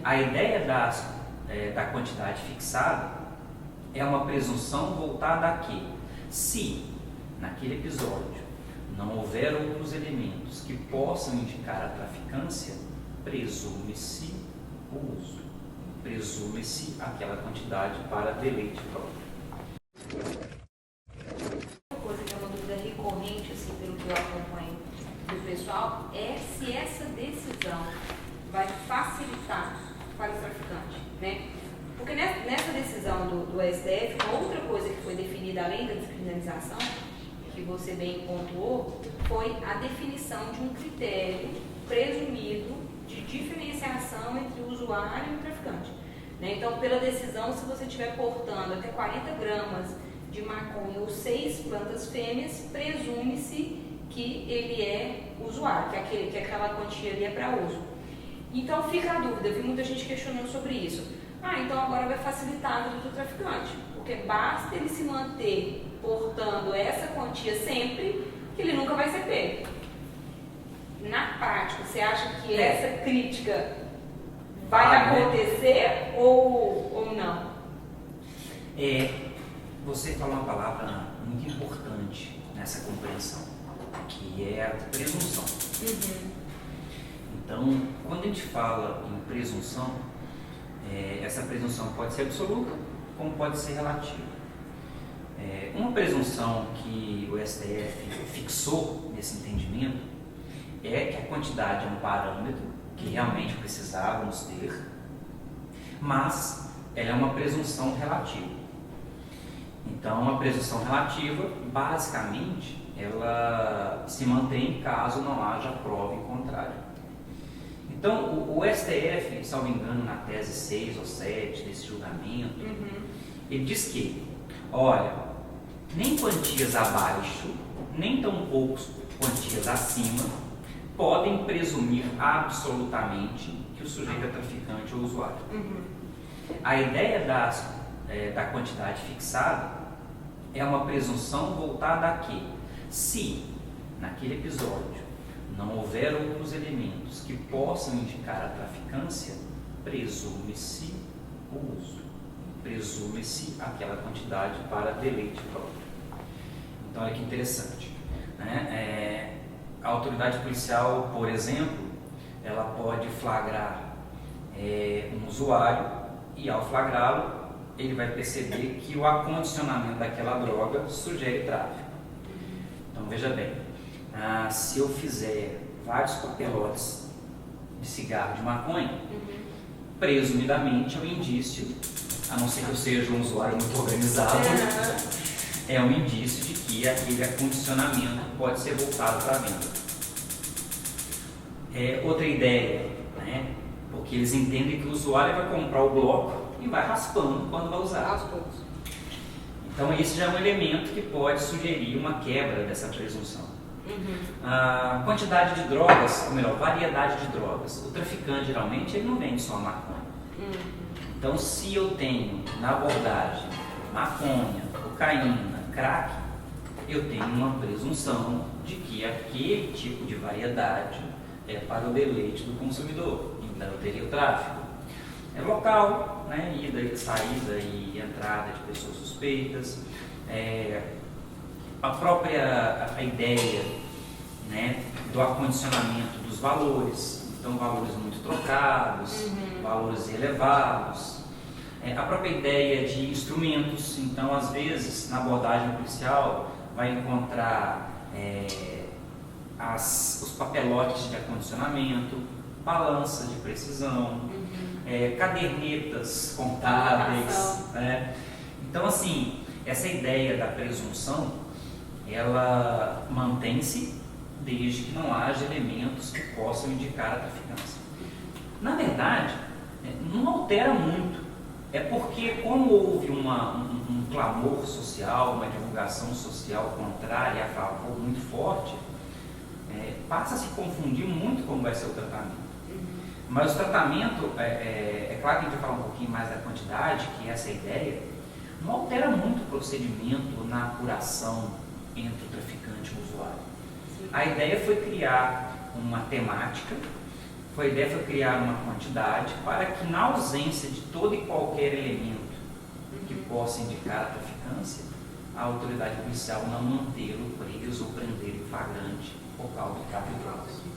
A ideia da quantidade fixada é uma presunção voltada a quê? Se, naquele episódio, não houver outros elementos que possam indicar a traficância, presume-se o uso. Presume-se aquela quantidade para deleite próprio. Uma coisa que é uma dúvida recorrente, assim, pelo que eu acompanho do pessoal, é se essa decisão vai facilitar para o traficante, né? Porque nessa decisão do STF, outra coisa que foi definida além da descriminalização, que você bem pontuou, foi a definição de um critério presumido de diferenciação entre o usuário e o traficante. Né? Então, pela decisão, se você estiver portando até 40 gramas de maconha ou 6 plantas fêmeas, presume-se que ele é usuário, que aquela quantia ali é para uso. Então, fica a dúvida, eu vi muita gente questionando sobre isso. Então agora vai facilitar a vida do traficante, porque basta ele se manter portando essa quantia sempre, que ele nunca vai ser pego. Na prática, você acha que essa crítica vai acontecer ou não? Você falou uma palavra muito importante nessa compreensão, que é a presunção. Então, quando a gente fala em presunção, essa presunção pode ser absoluta, como pode ser relativa. Uma presunção que o STF fixou nesse entendimento é que a quantidade é um parâmetro que realmente precisávamos ter, mas ela é uma presunção relativa. Então, a presunção relativa, basicamente, ela se mantém caso não haja prova em contrário. Então, o STF, salvo engano, na tese 6 ou 7 desse julgamento, ele diz que, olha, nem quantias abaixo, nem tampouco quantias acima, podem presumir absolutamente que o sujeito é traficante ou usuário. A ideia da quantidade fixada é uma presunção voltada a quê? Se, naquele episódio, não houver outros elementos que possam indicar a traficância, presume-se o uso. Presume-se aquela quantidade para deleite próprio. Então, olha que interessante. Né? A autoridade policial, por exemplo, ela pode flagrar um usuário e, ao flagrá-lo, ele vai perceber que o acondicionamento daquela droga sugere tráfico. Então, veja bem, se eu fizer vários papelotes de cigarro de maconha, presumidamente é um indício, a não ser que eu seja um usuário muito organizado, é um indício de que aquele acondicionamento pode ser voltado para a venda. Outra ideia, né? Porque eles entendem que o usuário vai comprar o bloco e vai raspando quando vai usar. Então, esse já é um elemento que pode sugerir uma quebra dessa presunção. A quantidade de drogas, ou melhor, variedade de drogas. O traficante, geralmente, ele não vende só maconha. Então, se eu tenho na abordagem maconha, cocaína, crack, eu tenho uma presunção de que aquele tipo de variedade é para o deleite do consumidor. Então, eu teria o tráfico. É local, né? Ida, saída e entrada de pessoas suspeitas. A própria ideia, né, do acondicionamento dos valores, então valores muito trocados, valores elevados. A própria ideia de instrumentos, então às vezes na abordagem policial vai encontrar os papelotes de acondicionamento, balança de precisão, cadernetas contábeis. Então, assim, essa ideia da presunção, ela mantém-se desde que não haja elementos que possam indicar a traficância. Na verdade, não altera muito. É porque, como houve um clamor social, uma divulgação social contrária a favor muito forte, passa a se confundir muito como vai ser o tratamento. Mas o tratamento, é claro que a gente vai falar um pouquinho mais da quantidade, que é essa ideia, não altera muito o procedimento na apuração entre o traficante e o usuário. A ideia foi criar uma temática A ideia foi criar uma quantidade para que, na ausência de todo e qualquer elemento que possa indicar a traficância, a autoridade policial não mantê-lo preso ou prender em flagrante por causa do tráfico de drogas.